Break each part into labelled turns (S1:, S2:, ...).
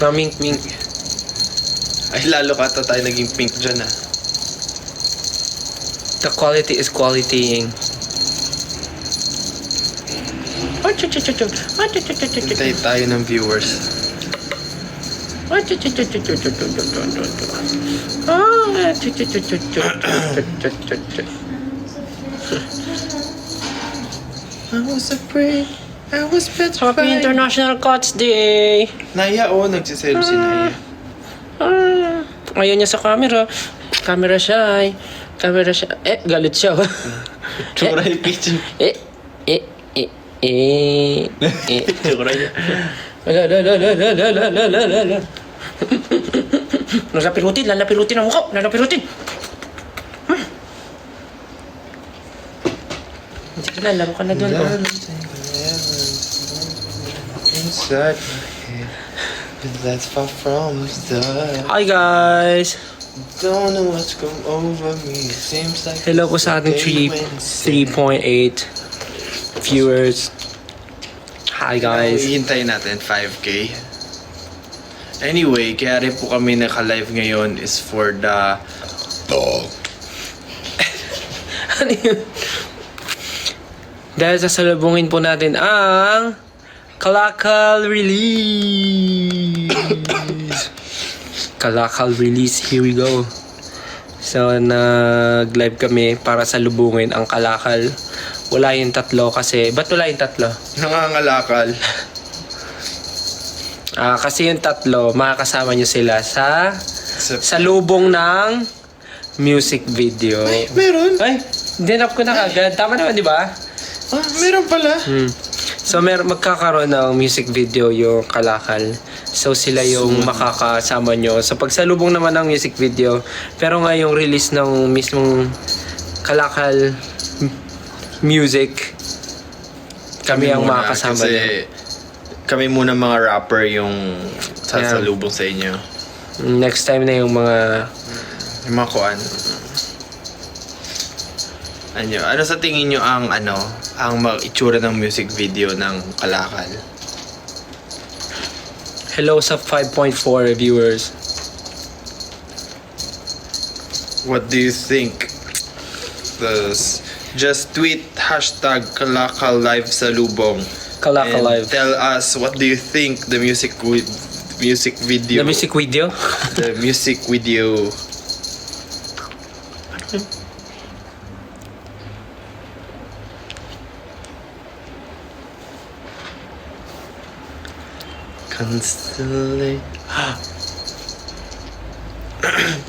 S1: Pamink-mink.
S2: Ay, lalo ka ata tayo naging pink dyan ah.
S1: The quality is qualitying.
S2: Hintay tayo ng viewers. I was afraid, I was petrified.
S1: Happy International Cats Day!
S2: Naya, nagsiselo si Naya.
S1: Ayaw niya sa camera. Camera shy. Camera shy. Galit siya.
S2: Tsura yung kitchen. Tsura niya.
S1: Lalapirutin ang mukha. Lalapirutin. Sige na, laro ka na doon.
S2: Inside my head, but that's far from the.
S1: Hi guys!
S2: Don't know what's come over me. Seems like
S1: Hello po sa ating 3.8 viewers. Hi guys.
S2: Hihintayin natin 5K. Anyway, kaya rin po kami naka-live ngayon is for the
S1: Ano yun? Dahil sasalubungin po natin ang Kalakal release. Kalakal release, here we go. So, nag-live kami para salubungin ang Kalakal. Wala yung tatlo kasi... Ba't wala yung tatlo?
S2: nangangalakal.
S1: Kasi yung tatlo, makakasama nyo sila sa salubong ng music video.
S2: Ay, meron?
S1: Ay, dinap ko na kagad. Tama naman, di ba?
S2: Meron pala.
S1: So, magkakaroon ng music video yung Kalakal. So, sila yung makakasama nyo. So, pagsalubong naman ng music video. Pero nga yung release ng mismong Kalakal music, kami ang makakasama
S2: kasi
S1: nyo.
S2: kami muna mga rapper yung sasalubong sa inyo.
S1: Next time na yung mga...
S2: Yung mga kuan. Ano sa tingin nyo ang itsura ng music video ng Kalakal?
S1: Hello sa 5.4 viewers.
S2: What do you think? Just tweet #Kalakal Live Salubong.
S1: Kalakal
S2: and
S1: Live.
S2: Tell us what do you think the music video.
S1: The music video?
S2: The music video. Constellate.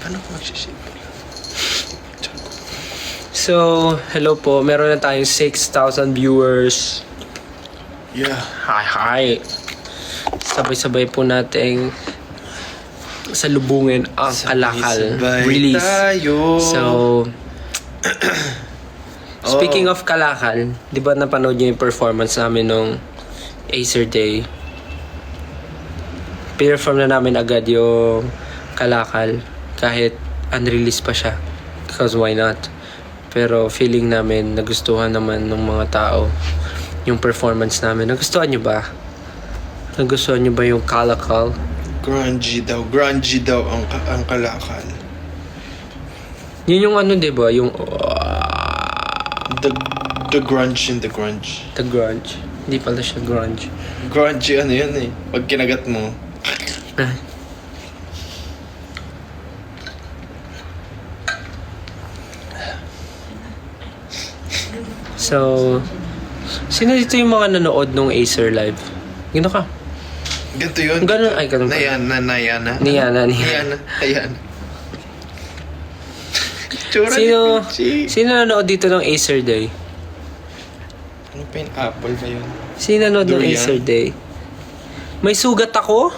S2: Paano ko mag-ship?
S1: So, hello po. Meron na tayong 6,000 viewers.
S2: Yeah.
S1: Hi. Sabay-sabay po nating salubungin ang Kalakal
S2: Sabay
S1: release.
S2: tayo.
S1: So, speaking of Kalakal, di ba napanood niyo yung performance namin nung Acer Day? Perform na namin agad yung Kalakal kahit unreleased pa siya. Because why not? Pero feeling namin nagustuhan naman ng mga tao yung performance namin. Nagustuhan nyo ba? Nagustuhan nyo ba yung Kalakal?
S2: Grungy daw ang Kalakal.
S1: Yun yung ano, di ba? Yung
S2: The grunge in the grunge.
S1: the grunge. Hindi pala siya grunge.
S2: Grungy ano yun eh. Pag kinagat mo.
S1: So, sino dito yung mga nanood nung Acer Live? Gino ka?
S2: Ganito yun.
S1: Ganun, ay ganun pa.
S2: Nayana.
S1: Niyana.
S2: Ayan. Tsura
S1: Sino,
S2: ni Pichi.
S1: sino nanood dito ng Acer Day?
S2: Ano pa yun? Apple ba yun?
S1: Sino nanood ng
S2: Durian?
S1: Acer Day? May sugat ako?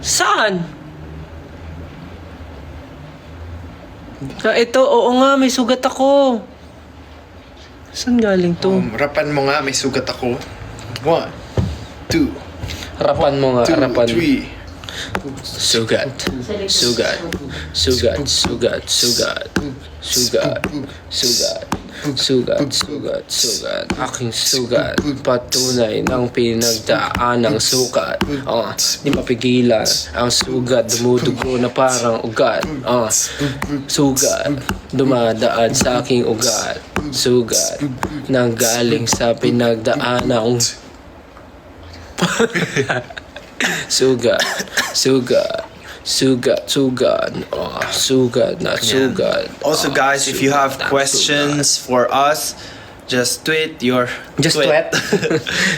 S1: Saan? Ito, oo nga, may sugat ako. Saan galing to?
S2: Rapan mo nga, may sugat ako. 1, 2,
S1: Harapan mo nga,
S2: 2,
S1: harapan.
S2: 3.
S1: Sugat. Sugat. Sugat. Sugat. Sugat. Sugat. Sugat. Sugat. Sugat. Sugat. Aking sugat. Patunay ng pinagdaan ng sugat. Di mapigilan. Ang sugat dumudugo na parang ugat. Sugat. Dumadaan sa aking ugat. Sugat. Nanggaling sa pinagdaan ng sugat, sugat, sugat, sugat, sugat, not sugat.
S2: Also, guys, if you have questions for us, just tweet your...
S1: Just tweet?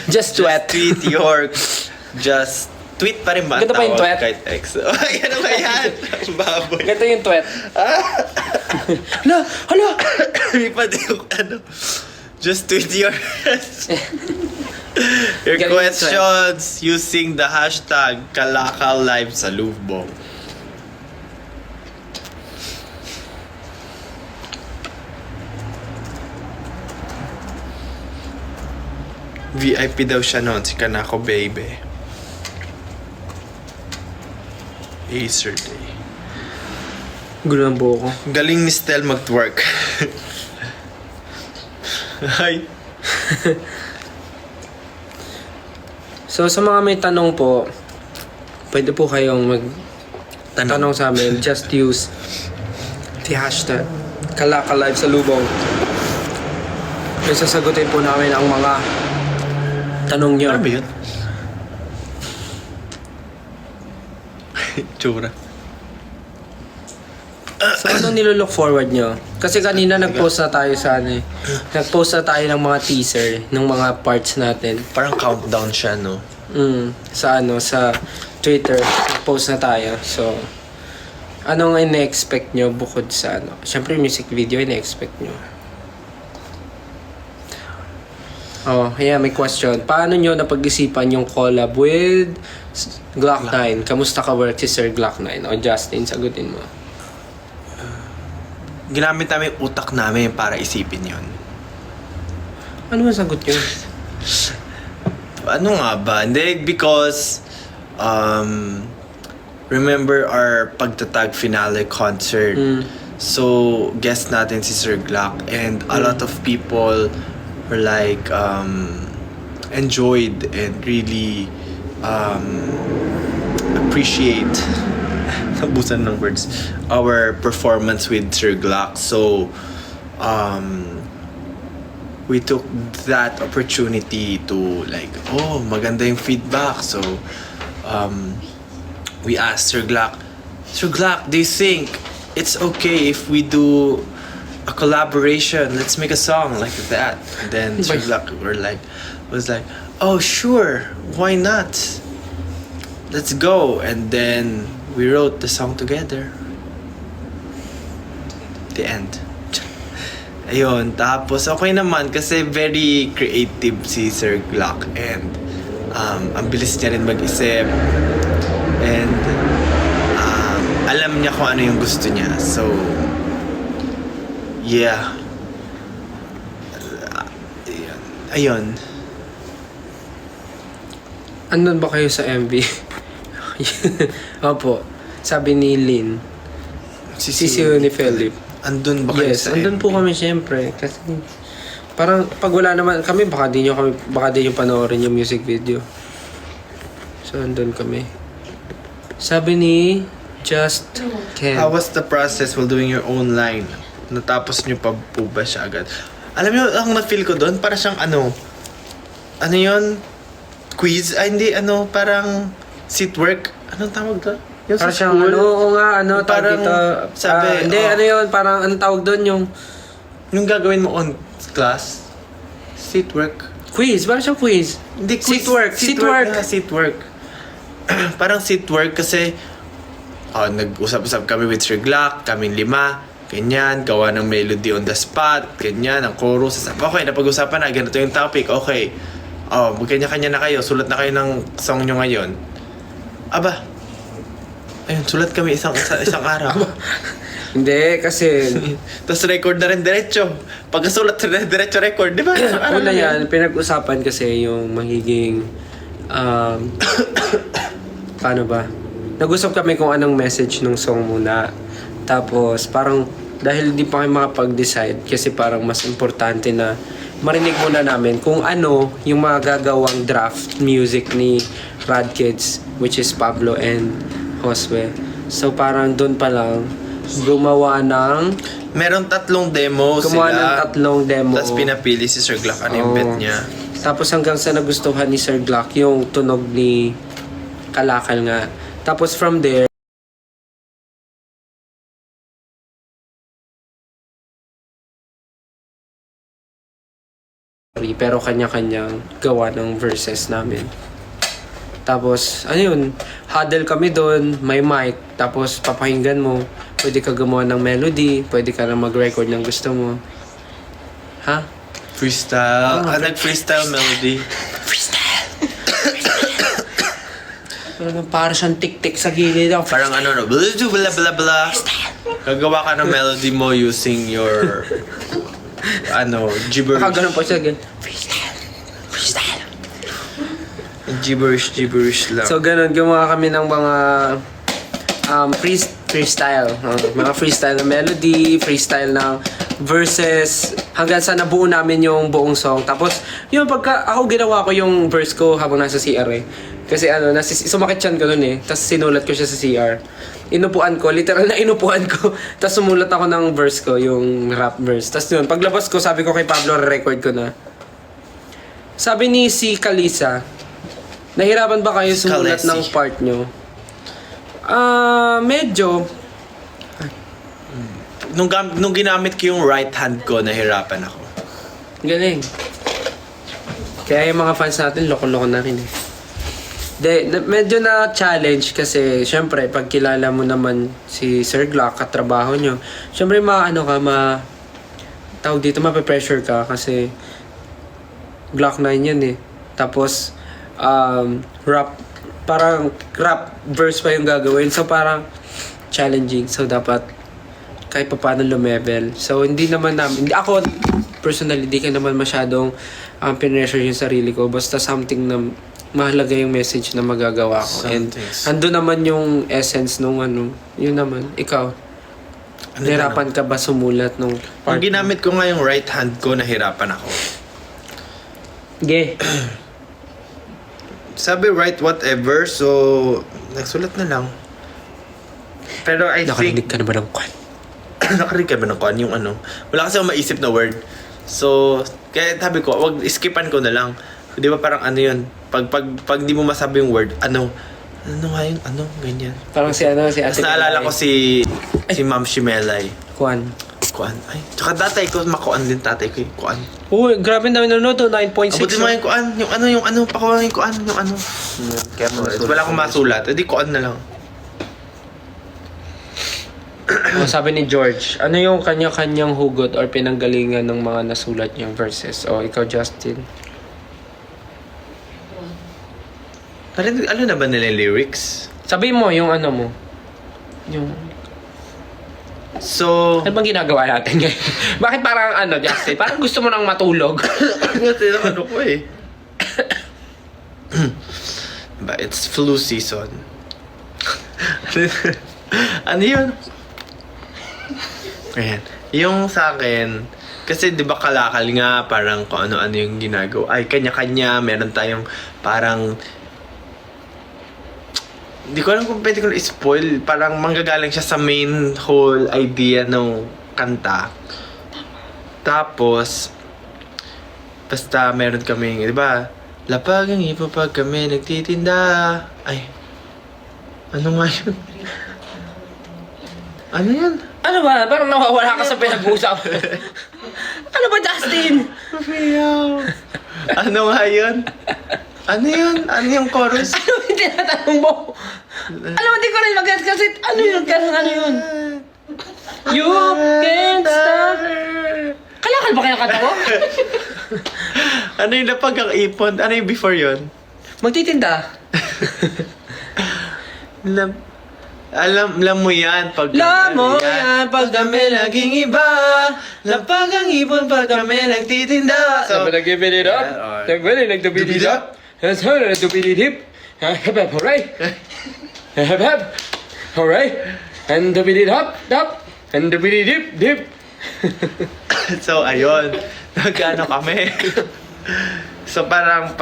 S1: Just tweet.
S2: Tweet your... Just tweet pa rin ba?
S1: Ganda pa yung
S2: Tawag
S1: tweet?
S2: Kahit X. Ay, ano ba yan? Ang baboy.
S1: Ganito yung tweet. Hala, hala.
S2: Hindi pa din yung ano. Just tweet your... your
S1: Galing yung
S2: questions using the hashtag #KalakalLiveSalubong. VIP daw siya noon, si Kanako Baby. Acer Day.
S1: Gulo ng buho ko.
S2: Galing ni Stel mag-twerk. Hi.
S1: So, sa mga may tanong po, pwede po kayong magtanong sa amin. Just use the hashtag #KalakalLiveSalubong. May sasagutin po namin ang mga tanong nyo.
S2: Ano ba yun? Tsura.
S1: So, anong nilolook forward nyo? Kasi kanina nag-post na tayo sa ano eh. Nag-post na tayo ng mga teaser, ng mga parts natin.
S2: Parang countdown siya, no?
S1: Sa ano, sa Twitter. Nag-post na tayo. So, anong ine-expect nyo bukod sa ano? Siyempre, music video ine-expect nyo. Oh, yeah, may question. Paano nyo napag-isipan yung collab with Glock 9? Kamusta ka work si Sir Glock 9? O Justin, sagutin mo.
S2: Ginamit namin yung utak namin para isipin yon.
S1: Ano ang sagot yun?
S2: Ano nga ba? Hindi, because remember our pagtatag finale concert. So, guest natin si Sir Glock and a lot of people were like enjoyed and really appreciate nabusan ng words our performance with Sir Glock. So we took that opportunity to like, oh, maganda yung feedback. So we asked Sir Glock, do you think it's okay if we do a collaboration? Let's make a song like that. And then Sir Glock was like, oh sure, why not? Let's go. And then we wrote the song together. The end. Ayun, tapos okay naman kasi very creative si Sir Glock and ang bilis niya rin mag-isip and alam niya kung ano yung gusto niya. So, yeah. Ayun.
S1: Andun ba kayo sa MV? Opo. Sabi ni Lynn. Si ni Philip.
S2: Andun ba kayo
S1: Yes,
S2: sa
S1: andun po kami syempre. Kasi parang pag wala naman kami, baka di nyo panoorin yung music video. So, andun kami. Sabi ni Just Ken.
S2: How was the process while doing your own line? Natapos nyo pa po ba siya agad? Alam niyo, ang na-feel ko doon, para siyang ano yun? Quiz? Ay, hindi, parang seat work. Anong tawag doon? Yung sa
S1: Parang siyang
S2: school?
S1: oo nga, tawag
S2: Parang
S1: dito.
S2: sabi,
S1: Hindi, ano yun, parang anong tawag doon
S2: yung gagawin mo on class? Seat work?
S1: quiz, parang siyang quiz.
S2: Hindi, quiz.
S1: Seat work.
S2: Seat work. Parang seat work kasi nag-usap-usap kami with Sir Glock, kaming 5, ganyan, gawa ng melody on the spot, ganyan, ang chorus. Okay, napag-usapan na, ganito yung topic, okay. Magkanya-kanya na kayo, sulat na kayo ng song nyo ngayon. Aba, ayun, sulat kami isang araw.
S1: Hindi, kasi
S2: Tapos record na rin diretso. Pagkasulat na diretso record, di ba? Isang araw
S1: una
S2: na
S1: yan, pinag-usapan kasi yung magiging paano ba? nag-usap kami kung anong message ng song muna. Tapos parang dahil hindi pa kami makapag-decide kasi parang mas importante na marinig muna namin kung ano yung magagawang draft music ni Rad Kids, which is Pablo and Josue. So parang doon pa lang gumawa ng
S2: Meron 3 demo
S1: gumawa ng
S2: sila.
S1: 3 demo.
S2: Tapos pinapili si Sir Glock ano yung bet niya.
S1: Tapos hanggang sa nagustuhan ni Sir Glock yung tunog ni Kalakal nga. Tapos from there, pero kanya-kanyang gawa ng verses namin. Tapos, ano yun, huddle kami doon, may mic, tapos papakinggan mo, pwede ka gumawa ng melody, pwede ka na mag-record ng gusto mo. Ha?
S2: Freestyle. Nag-freestyle melody.
S1: Para siyang tik-tik sa gilid.
S2: Parang ano, blah blah blah blah. Gagawa ka ng melody mo using your gibberish.
S1: Nakaganon po siya.
S2: Gibberish lang.
S1: So, ganun, gumawa kami ng mga freestyle. Mga freestyle na melody, freestyle ng verses, hanggang sa nabuo namin yung buong song. Tapos, yun, pagka ako ginawa ko yung verse ko habang nasa CR eh. Kasi sumakit siyan ko nun eh. Tapos sinulat ko siya sa CR. Inupuan ko, literal na inupuan ko. Tapos sumulat ako ng verse ko, yung rap verse. Tapos yun, paglabas ko, sabi ko kay Pablo, record ko na. Sabi ni si Kalisa, nahirapan ba kayo sumulat
S2: Kalesi.
S1: ng part nyo? Medyo.
S2: Nung ginamit ko yung right hand ko, nahirapan ako.
S1: Galing. Kaya yung mga fans natin, loko-loko na rin eh. Medyo na challenge kasi syempre pag kilala mo naman si Sir Glock, katrabaho nyo, syempre tawag dito, mape-pressure ka kasi Glock 9 yan eh. Tapos parang rap verse pa yung gagawin, so parang challenging, so dapat kahit pa paano lumevel. So hindi ako personally, di ka naman masyadong pinressure yung sarili ko, basta something na mahalaga yung message na magagawa ko. And ando naman yung essence nung yun naman. Ikaw, nahirapan ka ba sumulat nung part?
S2: Nung ginamit ko nga yung right hand ko, nahirapan ako.
S1: Ge.
S2: Sabi write whatever, so nagsulat na lang. Pero I
S1: Nakarinig
S2: think
S1: ka na ba ng kwan?
S2: nakarinig ka ba ng kwan yung wala kasi akong maisip na word. So, kaya sabi ko, wag skipan ko na lang. Di ba parang yun, pag di mo masabi yung word, ano nga yung ganyan.
S1: Parang si
S2: Tapos
S1: Ate
S2: naalala ko si Ma'am Shimelay.
S1: Kwan.
S2: Kuan. Ay, tsaka tatay ko, makuan din tatay ko yung kuan.
S1: Uy, grabe na nanonood, 9.6.
S2: Abutin mo yung kuan, yung pakuha yung kuan, yung Kaya wala akong masulat, edi kuan na lang.
S1: Sabi ni George, ano yung kanya-kanyang hugot or pinanggalingan ng mga nasulat niyang verses? O, ikaw, Justin.
S2: Ano na ba nila yung lyrics?
S1: Sabi mo, yung mo. Yung...
S2: So...
S1: Ano bang ginagawa natin ngayon? Bakit parang Justin? Parang gusto mo nang matulog.
S2: Kasi ko eh. But it's flu season. Ano yun? Ayan. Yung sa akin, kasi di ba kalakal nga, parang kung ano-ano yung ginagawa. Ay, kanya-kanya, meron tayong parang... Hindi ko alam kung pwede ko i-spoil. Parang manggagaling siya sa main whole idea ng kanta. Tapos, basta meron kaming, di ba? Lapag ang ipo pag kami nagtitinda. Ay, ano nga yun? Ano yan?
S1: Ano ba? Parang nawawala ka sa pinag-uusap. Ano ba, Justin?
S2: Ano nga yun? Ano yun? Ano yung chorus?
S1: Ano yung tinatanong mo? Alam mo, di ko rin mag-gets kasi ano yun? Ano yun? You can't stop. Kalakal ba kaya kanta ko?
S2: Ano yung lapag ang ipon? Ano yung before yun?
S1: Magtitinda.
S2: Alam mo yan pag
S1: pag kami laging iba. Lapag ang ipon pag kami nagtitinda. Sabi na give it up. Nagwili nagtubili up. That's how nagtubili hip. Right? Hep hep. Alright. And the bidid hop, dop. And the bidid dip, dip.
S2: So, ayun. Nagano kami. So, parang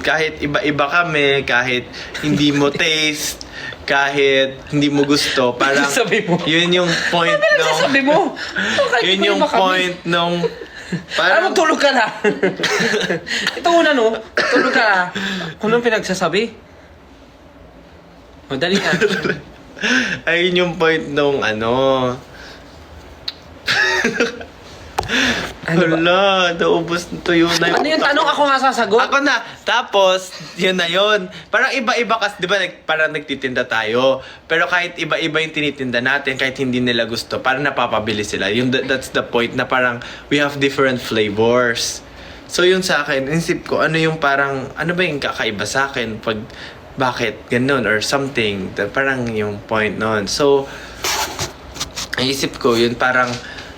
S2: kahit iba-iba kami, kahit hindi mo taste, kahit hindi mo gusto, parang
S1: Sabi mo.
S2: yun yung point nung...
S1: Sabi mo.
S2: Yun yung point nung...
S1: Parang tulog ka na. Ito una no. Tulog ka na. Kung anong pinagsasabi? O, dali na.
S2: Ayun yung point nung ano... Hala, naubos na tuyo na
S1: Ano yung tanong? Ako nga sasagot?
S2: Ako na. Tapos, yun na yun. Parang iba-iba kasi, di ba, parang nagtitinda tayo. Pero kahit iba-iba yung tinitinda natin, kahit hindi nila gusto, parang napapabili sila. That's the point na parang we have different flavors. So yun sa akin, inisip ko, ano yung parang, ano ba yung kakaiba sa akin pag, bakit ganun or something. Parang yung point nun. So, naisip ko, yun parang,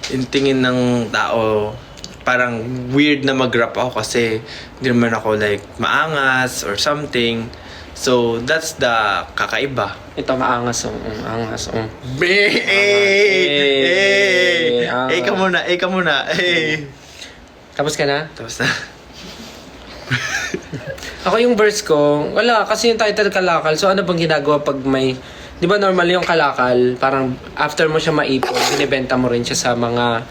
S2: yung tingin ng tao, parang weird na mag-rap ako kasi hindi naman ako like maangas or something. So, that's the kakaiba.
S1: Ito maangas oh. Angas oh.
S2: Ka muna.
S1: Tapos ka na?
S2: Tapos na.
S1: Ako yung verse ko, wala. Kasi yung title kalakal. So ano bang ginagawa pag may... Di ba normal yung kalakal, parang after mo siya maipon, binibenta mo rin siya sa mga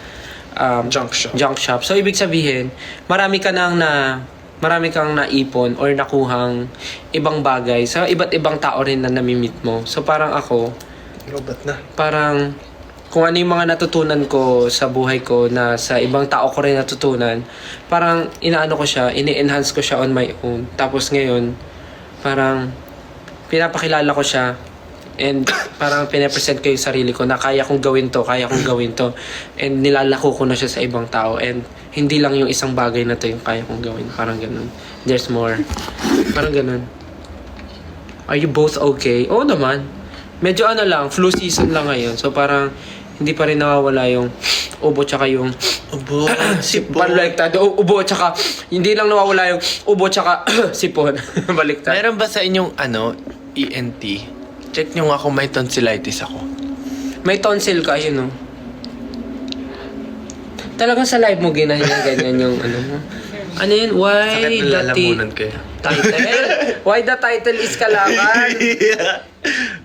S1: junk shop. So ibig sabihin, marami kang naipon or nakuhang ibang bagay sa iba't ibang tao rin na namimit mo. So parang ako,
S2: Robot na.
S1: parang kung ano yung mga natutunan ko sa buhay ko na sa ibang tao ko rin natutunan, parang inaano ko siya, ini-enhance ko siya on my own. Tapos ngayon, parang pinapakilala ko siya and parang pinapresent ko yung sarili ko na kaya kong gawin to. And nilalako ko na siya sa ibang tao. And hindi lang yung isang bagay na to yung kaya kong gawin. Parang ganun. There's more. Parang ganun. Are you both okay? Oo naman. Medyo ano lang, flu season lang ngayon. So parang hindi pa rin nawawala yung ubo tsaka yung
S2: Ubo, sipon.
S1: baliktad. Ubo tsaka hindi lang nawawala yung ubo tsaka sipon. Baliktad.
S2: Meron ba sa inyong ENT? Check nyo nga kung may tonsillitis ako.
S1: May tonsil ka, yun, no? Talagang sa live mo ganyan yung ano mo. Ano yun? Why
S2: Sakit
S1: the
S2: na lalamunan kayo.
S1: title? Why the title is Kalakal?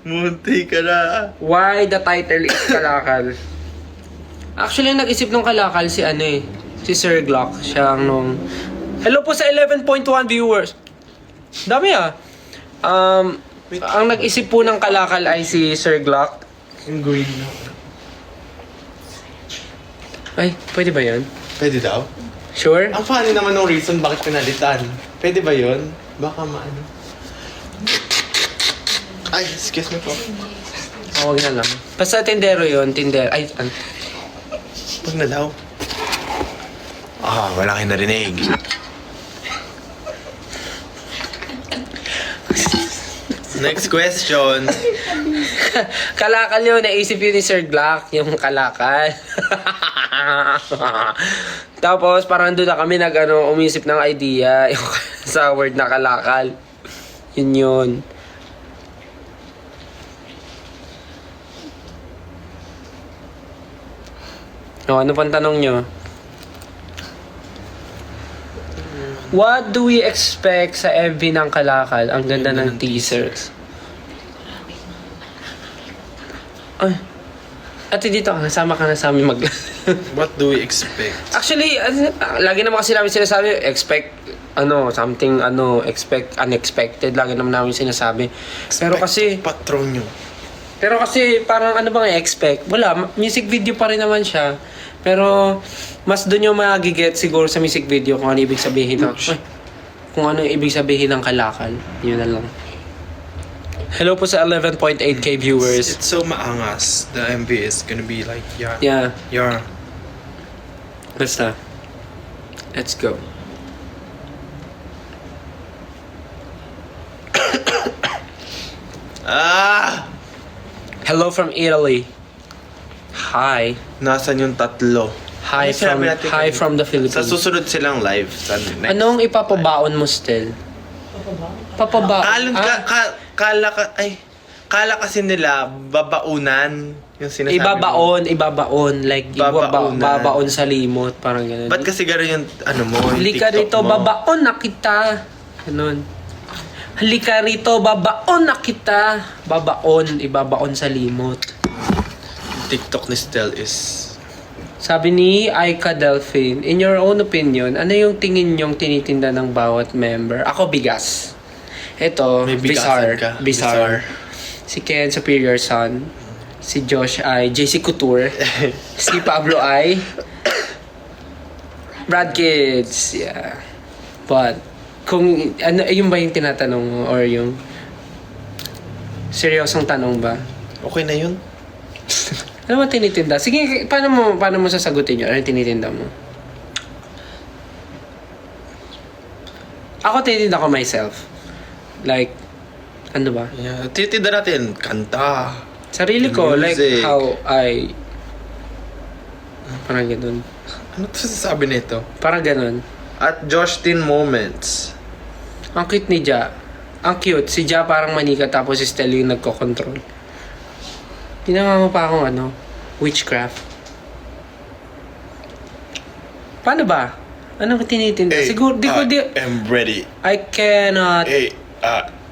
S2: Munti ka na.
S1: Why the title is Kalakal? Actually, nag-isip nung Kalakal si ano eh. Si Sir Glock. Siya ang nung... Hello po sa 11.1 viewers. Dami ah. Ang nag-isip po ng Kalakal ay si Sir Glock.
S2: Yung green na.
S1: Ay, pwede ba yun?
S2: Pwede daw?
S1: Sure?
S2: Ang funny naman ng reason bakit pinalitan. Pwede ba yun? Baka maano. Ay, excuse me po.
S1: Huwag na lang. Basta tindero yun, tindero. Ay,
S2: Pag na daw. Wala kayo narinig. Next question.
S1: Kalakal yun, naisip yun ni Sir Glock, yung Kalakal. Tapos, parang doon na kami umisip ng idea yung sa word na Kalakal. Yun. Ano pang tanong nyo? What do we expect sa FB ng Kalakal? Ang ganda ng teasers. Ay. Ate dito, kasama ka na sa amin mag...
S2: What do we expect?
S1: Actually, lagi naman kasi namin sinasabi, expect unexpected. Lagi naman namin sinasabi. Pero kasi,
S2: Patron nyo.
S1: parang ano bang i-expect? Wala, music video pa rin naman siya. Pero, mas doon yung magiget siguro sa music video kung ano ibig sabihin kung ano ibig sabihin ng Kalakal. Yun na lang. Hello po sa 11.8k viewers.
S2: It's so maangas. The MV is gonna be like, yeah.
S1: Yeah, basta. Let's go. Hello from Italy. Hi.
S2: Nasaan yung tatlo?
S1: Hi
S2: Ano sinabi natin kanina?
S1: from the Philippines.
S2: Sa susunod silang live. Sa next.
S1: Anong ipapabaon mo still? Papabaon?
S2: Kala ka, ay, Kala kasi nila, babaunan yung sinasabi
S1: Ibabaon. Like,
S2: Babaunan.
S1: babaon sa limot. Parang gano'n.
S2: Ba't kasi gano'n yung, mo, yung
S1: Halika
S2: TikTok
S1: rito,
S2: mo?
S1: babaon na kita. Ganun. Halika rito, babaon na kita. Ibabaon sa limot.
S2: TikTok ni Stel is...
S1: Sabi ni Aika Delphine, in your own opinion, ano yung tingin nyong tinitinda ng bawat member? Ako, bigas. Ito,
S2: May bigasan ka.
S1: Bizarre. Si Ken, Superior Son. Si Josh ay JC Couture. Si Pablo ay Brad Kids. Yeah. But, kung, ano, yun ba yung tinatanong mo? Or yung seryosong tanong ba?
S2: Okay na yun.
S1: Ano ba tinitinda? Sige, paano mo sasagutin yun? Ano yung tinitinda mo? Ako tinitinda ko myself. Like, ano ba?
S2: Yeah. Titinda natin, kanta.
S1: Sarili ko, like
S2: Music.
S1: how I... Parang ganun.
S2: Ano to sasabi nito?
S1: Parang ganun.
S2: At Joshtin Moments.
S1: Ang cute ni Ja. Ang cute. Si Ja parang manika tapos si Stel yung nagko-control. Ginawa mo pa akong witchcraft. Paano ba? Anong tinitinda? Siguro,
S2: am ready.
S1: I cannot...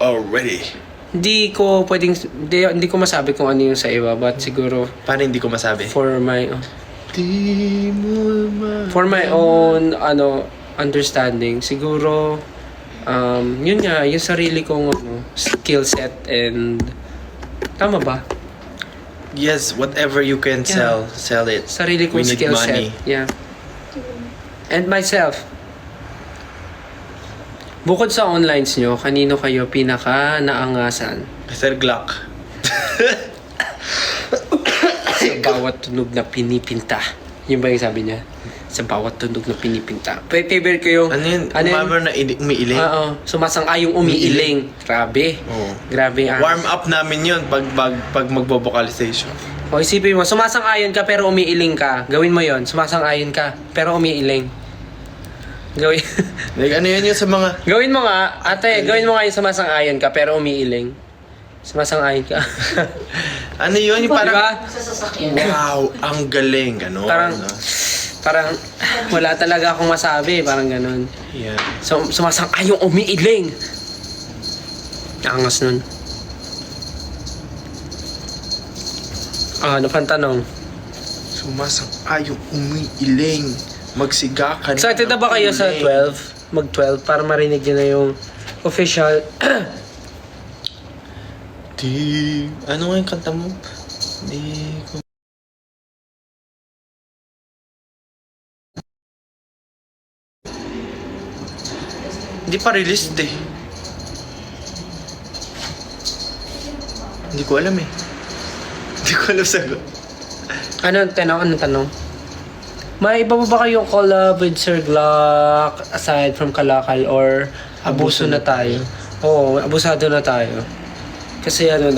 S2: Already.
S1: Hindi ko pwedeng... Hindi ko masabi kung ano yung sa iba. But siguro,
S2: Paano hindi ko masabi?
S1: for my...
S2: Di mo
S1: For my own, understanding, siguro, yun nga, yung sarili kong, skill set and... Tama ba?
S2: Yes, whatever you can
S1: Yeah.
S2: sell it.
S1: Sarili kong
S2: We need
S1: skill
S2: money.
S1: set. Yeah. And myself. Bukod sa onlines nyo, kanino kayo pinaka naangasan?
S2: Sir Glock.
S1: Sa bawat tunog na pinipinta. Yun ba yung sabi niya? Sa bawat tunog na pinipinta. Favorite ko yung...
S2: Ano yun?
S1: Ano yun?
S2: Umiiling? Umiiling?
S1: Oo. Sumasang-ayong umiiling. Grabe.
S2: Oo.
S1: Grabe ang...
S2: Warm up namin yun pag magbo-vocalization.
S1: O isipin mo, sumasang-ayon ka pero umiiling ka. Gawin mo yon. Sumasang-ayon ka pero umiiling. Gawin...
S2: Like, ano yun yung sa mga...
S1: Gawin mo nga, ate, gawin mo nga yung sumasang-ayon ka pero umiiling. Sumasang-ayon ka.
S2: Ano yun? Yung parang...
S1: Diba?
S2: Wow, ang galing. Ano?
S1: Parang wala talaga akong masabi. Parang ganun.
S2: Yeah.
S1: So, sumasang-ayong umiiling. Angas nun. Ano pang tanong?
S2: Sumasang-ayong umiiling. Magsiga ka na.
S1: Excited na ba kayo sa 12? Mag-12 para marinig nyo na yung official...
S2: Ano nga yung kanta mo? Di ko... Hindi pa released eh. Hindi ko alam eh. Hindi ko alam sagot.
S1: Anong tanong? May iba ba kayong collab with Sir Glock aside from Kalakal or abuso na tayo? Oo, abusado na tayo. Kasi na,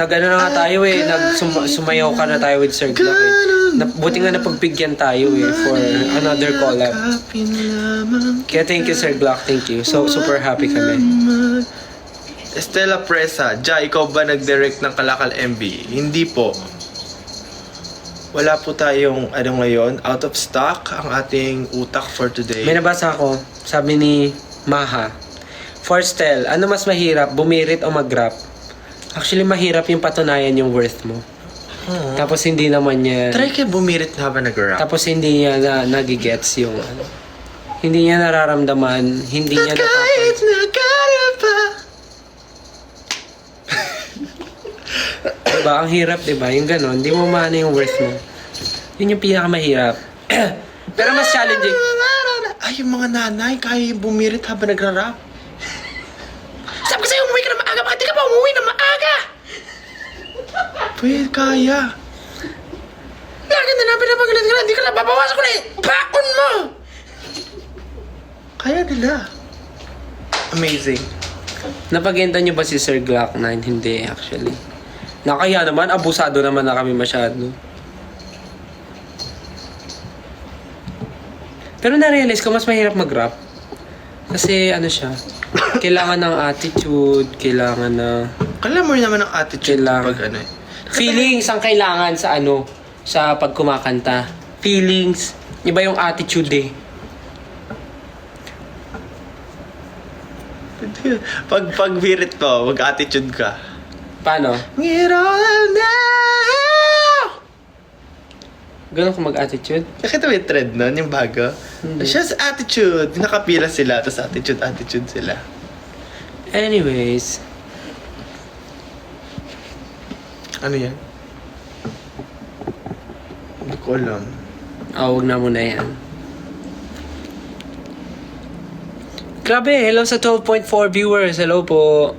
S1: nag-ano na nga tayo eh, sumayaw ka na tayo with Sir Glock eh. Buti nga napagbigyan tayo eh for another collab. Kaya thank you Sir Glock, thank you. So super happy kami.
S2: Estela Presa, Ja, ikaw ba nag-direct ng Kalakal MB? Hindi po. Wala po tayong, ngayon, out of stock ang ating utak for today.
S1: May nabasa ako, sabi ni Maha, for Stel, ano mas mahirap, bumirit o mag-rap? Actually, mahirap yung patunayan yung worth mo. Tapos hindi naman niya...
S2: Try kayo bumirit na habang nag-rap.
S1: Tapos hindi niya nagigets yung hindi niya nararamdaman, hindi niya
S2: Kahit nagkaya pa.
S1: Diba? Ang hirap, diba? Yung ganon, hindi mo maano yung worth mo. Yun yung pinakamahirap. Pero mas challenging.
S2: Ay, yung mga nanay, kaya yung bumirit habang nagra-rap. Sabi ko sa'yo, umuwi ka na maaga. Bakit di ka pa umuwi na maaga? Pwede, kaya. Lagi na namin na magalit ka na. Hindi ka na babawasan ko na eh. Bakon mo! Kaya nila. Amazing.
S1: Napagenta niyo ba si Sir Glock 9? Hindi, actually. Nakaya naman, abusado naman na kami masyado. Pero na-realize ko, mas mahirap mag-rap. Kasi ano siya, kailangan ng attitude, kailangan na
S2: Kailangan mo rin naman ng attitude
S1: Kailangan.
S2: pag ano eh.
S1: Feelings ang kailangan sa sa pagkumakanta. Feelings. Iba yung attitude eh.
S2: Pag virit mo, mag-attitude ka.
S1: Paano?
S2: Get all now!
S1: Ganun ko mag-attitude?
S2: Nakita mo yung trend nun, yung bago? Siya sa attitude. Nakapila sila, tapos attitude sila.
S1: Anyways.
S2: Ano yan? Hindi ko alam.
S1: Wag na muna yan. Grabe, hello sa 12.4 viewers. Hello po.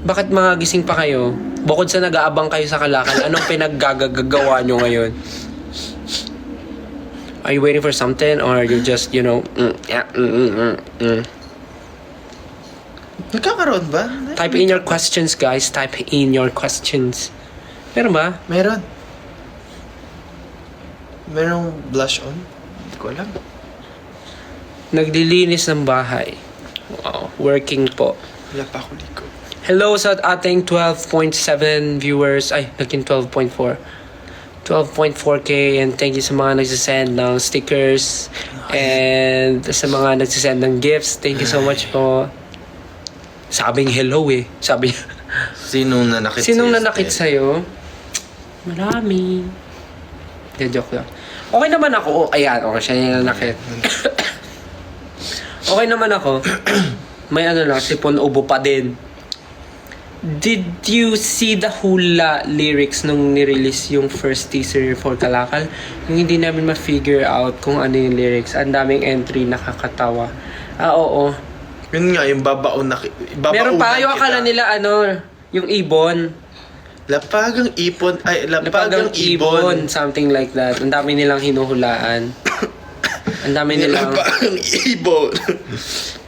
S1: Bakit mga gising pa kayo? Bukod sa nag-aabang kayo sa Kalakal, anong pinaggagawa nyo ngayon? Are you waiting for something? Or you just,
S2: Nagkakaroon ba?
S1: Type in your questions, guys. Type in your questions. Meron ba?
S2: Meron. Merong blush on? Hindi ko alam.
S1: Naglilinis ng bahay. Wow. Working po.
S2: Wala pa ako ligo.
S1: Hello sa ating 12.7 viewers. Ay, naging 12.4. 12.4k, and thank you sa mga nagsisend ng stickers and sa mga nagsisend ng gifts. Thank you so much po. Sabing hello eh. Sabi
S2: Sinong nanakit
S1: Sinong
S2: sa'yo?
S1: nanakit sa'yo? Marami. De, joke lang. Okay naman ako. Ayan, okay, siya yung nanakit. Okay naman ako. May lang, sipon ubo pa din. Did you see the hula lyrics nung nirelease yung first teaser for Kalakal? Yung hindi namin ma-figure out kung ano yung lyrics. Ang daming entry, nakakatawa. Oo.
S2: Yun nga, yung babaon na...
S1: Meron pa, yung akala nila yung ibon.
S2: Lapagang ipon. Ay, lapagang ibon.
S1: Something like that. Ang dami nilang hinuhulaan. Ang dami nilang...
S2: Lapagang ibon.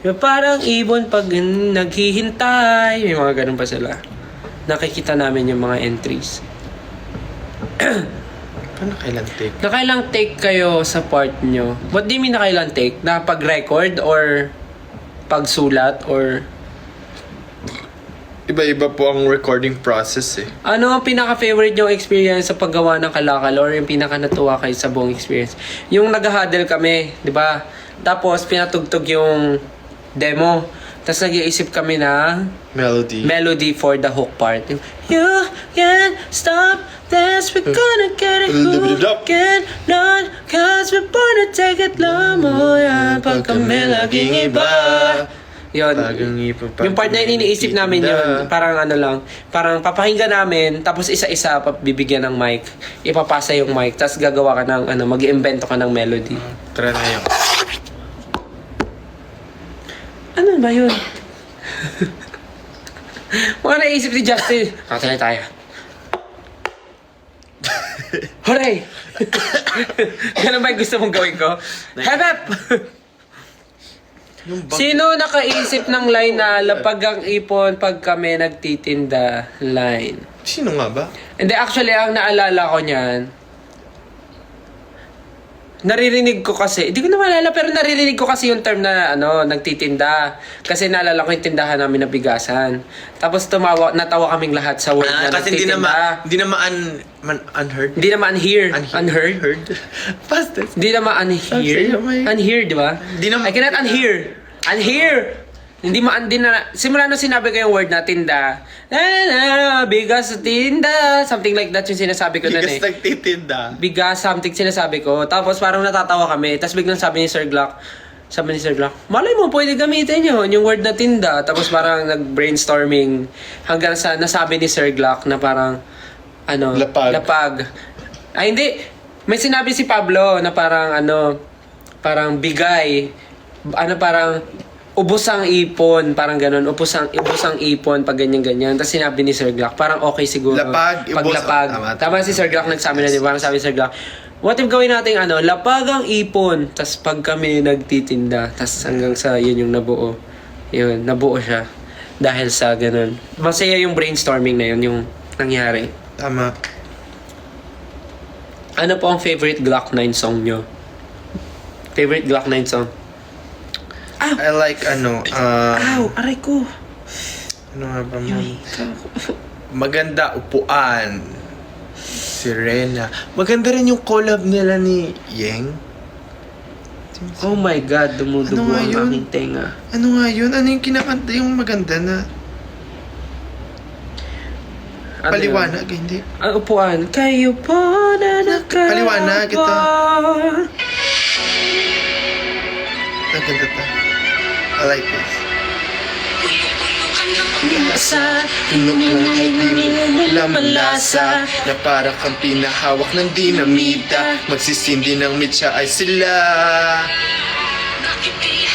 S1: Yung parang ibon pag naghihintay. May mga ganun pa sila. Nakikita namin yung mga entries.
S2: Paano kailan take?
S1: Nakailang take kayo sa part nyo? What do you mean nakailang take? Na pag-record or pagsulat or...
S2: Iba-iba po ang recording process eh.
S1: Ano ang pinaka-favorite yung experience sa paggawa ng Kalakal or yung pinaka-natuwa kayo sa buong experience? Yung nag-huddle kami, di ba? Tapos pinatugtog yung demo. Tapos nag-iisip kami na melody for the hook part. Yung, you can't stop this, we're gonna get it hooked not cause we're born to take it lang mo yan pag kami laging iba. Yun. Yung part na yun, iniisip namin yun. Parang parang papakinggan namin, tapos isa-isa bibigyan ng mic. Ipapasa yung mic, tapos gagawa ka ng, mag-iimbento ka ng melody.
S2: Try na yun.
S1: Ano ba yun? Mga naisip ni Justin. Kakatay tayo. Hooray! Ganun ba yung gusto mong gawin ko? Hep! Sino nakaisip ng line na lapag ang ipon pag kami nagtitinda line?
S2: Sino nga ba?
S1: Hindi, actually, ang naalala ko niyan, naririnig ko kasi, hindi ko na maalala, pero naririnig ko kasi yung term na, nagtitinda. Kasi naalala ko yung tindahan namin na bigasan. Tapos natawa kaming lahat sa word na
S2: kasi
S1: nagtitinda.
S2: hindi naman unheard.
S1: Hindi naman unheard.
S2: Past tense.
S1: Hindi naman unheard. Unheard, di ba? I cannot unhear. Unhear! Hindi simula nung sinabi ko yung word na tinda, bigas tinda, something like that yung sinasabi ko doon eh.
S2: Bigas nagtitinda.
S1: Bigas, something sinasabi ko. Tapos parang natatawa kami. Tapos biglang sabi ni Sir Glock, malay mo, pwede gamitin yun, yung word na tinda. Tapos parang nag-brainstorming hanggang sa nasabi ni Sir Glock na parang, lapag. Ay, hindi. May sinabi si Pablo na parang, parang bigay. Parang, ubos ang ipon, parang ganun. Ubos ang ipon pag ganyan-ganyan. Tapos sinabi ni Sir Glock, parang okay siguro.
S2: Lapag,
S1: pag
S2: ubos.
S1: lapag. Tama si Sir Glock nagsabi na, di ba? Parang sabi ni Sir Glock, what if gawin natin lapag ang ipon, tas pag kami nagtitinda, tas hanggang sa yun yung nabuo. Yun, nabuo siya. Dahil sa ganun. Masaya yung brainstorming na yun, yung nangyari.
S2: Tama.
S1: Ano po ang favorite Glock 9 song nyo? Favorite Glock 9 song?
S2: I like
S1: Aray ko.
S2: Ano nga ba, ma'am? Maganda upuan. Sirena. Maganda rin yung collab nila ni Yeng.
S1: Oh my God, dumudugo
S2: Ano nga
S1: ang
S2: yun?
S1: aking tenga.
S2: Ano nga yun? Ano yung kinakanta yung maganda na
S1: Ano
S2: paliwanag? Hindi.
S1: yun? Ang upuan. Kayo po na nakarapan.
S2: Paliwanag ito. Ang ganda ta. I like this.
S1: Sa
S2: Lamalasa na para kang pinahawak ng dinamita. Magsisindi ng mitya ay sila.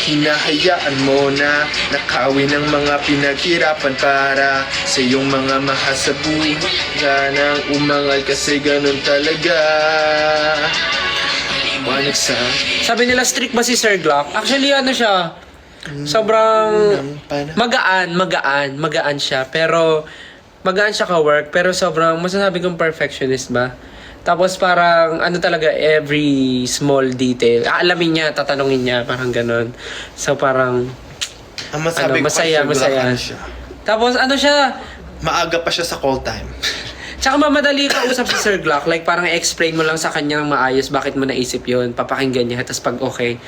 S2: Hinahayaan mo na nakawin ng mga pinaghirapan para sa iyong mga mahal sa buhay. Ganang umangal kasi ganun talaga. Wanag sa
S1: Sabi nila strict ba si Sir Glock? Actually ano siya, sobrang magaan siya. Pero magaan siya ka-work, pero sobrang masasabi kong perfectionist ba? Tapos parang ano talaga, every small detail aalamin niya, tatanungin niya, parang ganon. So parang
S2: ang masabi
S1: ano,
S2: ko
S1: masaya,
S2: kay Sir
S1: masaya.
S2: Glock, ano siya?
S1: Tapos ano siya,
S2: Maaga pa siya sa call time.
S1: tsaka mamadali ka usap si Sir Glock. Like parang explain mo lang sa kanya ng maayos bakit mo naisip yun. Papakinggan niya. Tapos pag okay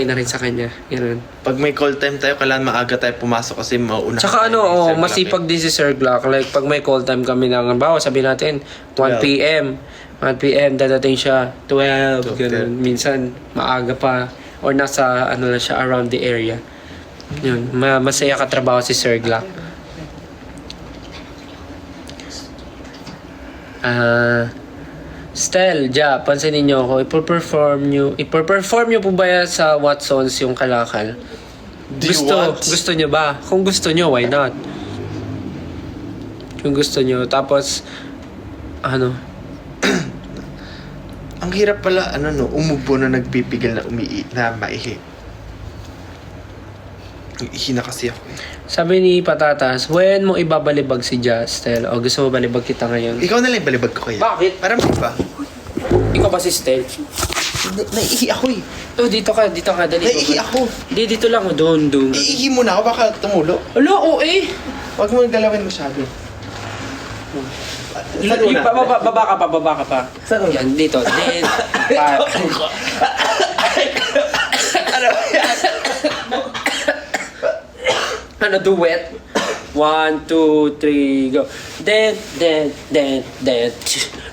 S1: na rin sa kanya. Ganun.
S2: Pag may call time tayo, kailangan maaga tayo pumasok kasi mauuna.
S1: Tsaka ano, masipag din si Sir Glock. Like pag may call time kami ng, bawa sabihin natin, 1 p.m. 1 p.m. dadating siya, 12. Ganun. Minsan, maaga pa. Or nasa, ano na siya, around the area. Yun. Masaya katrabaho si Sir Glock. Stel, Ja, pansinin niyo ako, ipo-perform niyo po ba yan sa Watsons yung Kalakal? Gusto niyo ba? Kung gusto niyo, why not? Kung gusto niyo, tapos ano?
S2: Ang hirap pala, umubo na nagpipigil na maihi. Ihi na kasi ako eh.
S1: Sabi ni Patatas, when mo ibabalibag si Ja, Stel? O gusto mo balibag kita ngayon?
S2: Ikaw na lang yung balibag ko kaya.
S1: Bakit?
S2: Para mo ba?
S1: Ikaw ba si Stel?
S2: Naiihi ako eh.
S1: Oh, dito ka, dali.
S2: Naiihi ako.
S1: Dito lang, doon.
S2: Iihi mo na ako, baka tumulo.
S1: Alo, oo eh.
S2: Huwag mo galawin masyado.
S1: Baba ka pa.
S2: Saan una?
S1: Yan, dito. Then,
S2: Ano yan?
S1: ano, duet? 1, 2, 3, go. Then.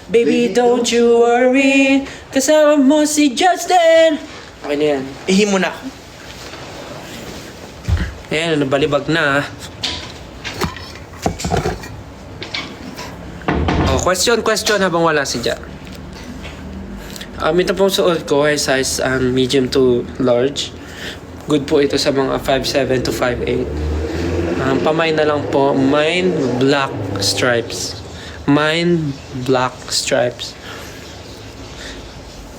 S1: Baby, don't you worry. Kasama mo si Justin. Okay na yan.
S2: Ihi mo na ako.
S1: Ayan, nabalibag na. Oh, question habang wala si Ja. Ito pong suot ko ay size medium to large. Good po ito sa mga 5'7 to 5'8. Pamay na lang po, mine black stripes.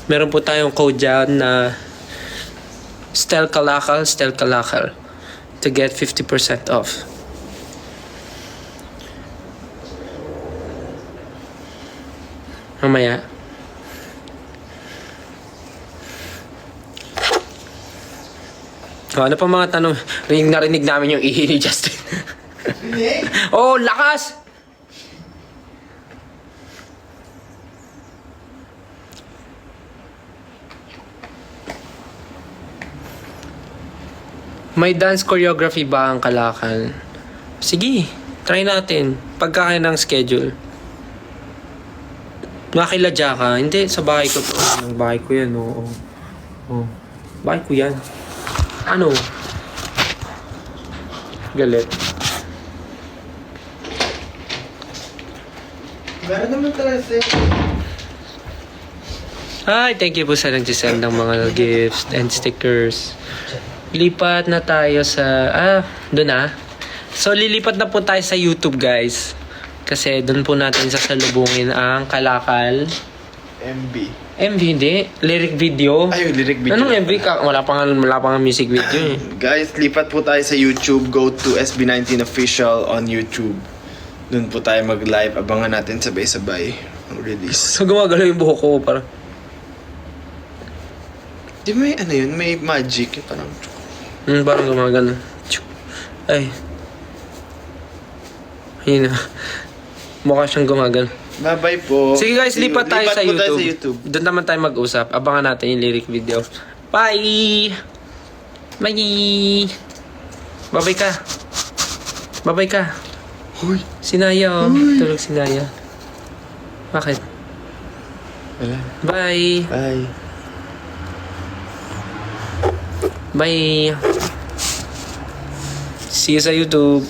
S1: Meron po tayong code dyan na Stel Kalakal to get 50% off. Mamaya. Ano pa mga tanong? Narinig namin yung ihi ni Justin. Oh, lakas! May dance choreography ba ang Kalakal? Sige, try natin. Pagkakain ng schedule. Makiladya ka. Hindi, sa bahay ko to. Bahay ko yan, oo. Oh. Bahay ko yan. Ano? Galit.
S2: Meron naman talaga sa'yo.
S1: Hi, thank you po sa nag-send ng mga gifts and stickers. Lipat na tayo sa... doon na. So, lilipat na po tayo sa YouTube, guys. Kasi doon po natin sasalubungin ang Kalakal.
S2: MB.
S1: MV, hindi. Lyric video.
S2: Ay, lyric video.
S1: Anong MV ka? Wala pa nga music video eh.
S2: Guys, lipat po tayo sa YouTube. Go to SB19 Official on YouTube. Doon po tayo mag-live. Abangan natin sabay-sabay ang release.
S1: So, gumagalaw yung buhok ko. Parang...
S2: Di may ano yun? May magic. Parang...
S1: parang gumagano. Ay. Yun. Mukha siyang gumagal.
S2: Bye-bye po.
S1: Sige guys, lipat tayo sa
S2: po tayo
S1: YouTube. Doon naman tayo mag-usap. Abangan natin yung lyric video. Bye! Bye! Babay ka. Babay ka.
S2: Hoy.
S1: Si Naya, oh. Tulog si Naya. Bakit?
S2: Wala.
S1: Bye!
S2: Bye.
S1: Bye! See you sa YouTube.